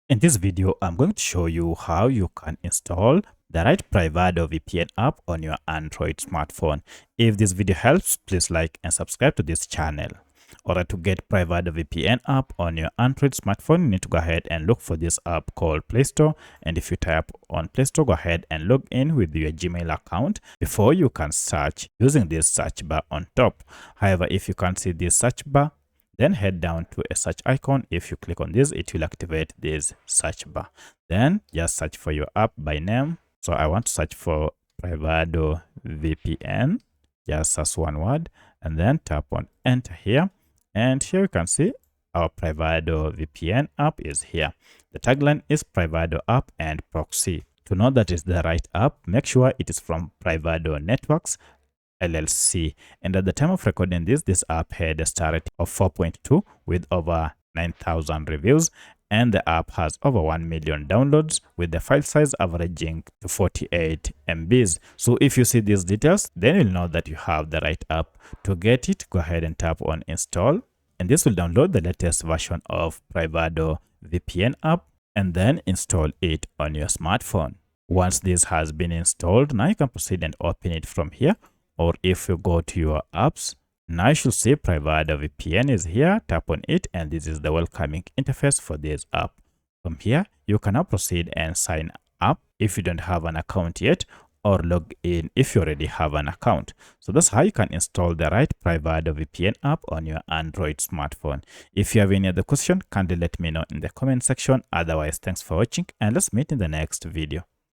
In this video, I'm going to show you how you can install the right PrivadoVPN app on your Android smartphone. If this video helps, please like and subscribe to this channel. Alright, to get PrivadoVPN app on your Android smartphone, you need to go ahead and look for this app called Play Store. And if you type on Play Store, go ahead and log in with your Gmail account before you can search using this search bar on top. However, if you can't see this search bar, then head down to a search icon. If you click on this, it will activate this search bar. Then just search for your app by name. So I want to search for Privado VPN, just as one word, and then tap on enter here. And here you can see our Privado VPN app is here. The tagline is Privado app and proxy. To know that is the right app, make sure it is from Privado Networks LLC. And at the time of recording this app had a star rating of 4.2 with over 9,000 reviews, and the app has over 1 million downloads with the file size averaging to 48 MBs. So if you see these details, then you'll know that you have the right app. To get it, go ahead and tap on install, and this will download the latest version of Privado VPN app and then install it on your smartphone. Once this has been installed, now you can proceed and open it from here. Or if you go to your apps, now you should see PrivadoVPN is here. Tap on it, and this is the welcoming interface for this app. From here, you can now proceed and sign up if you don't have an account yet, or log in if you already have an account. So that's how you can install the right PrivadoVPN app on your Android smartphone. If you have any other question, kindly let me know in the comment section. Otherwise, thanks for watching, and let's meet in the next video.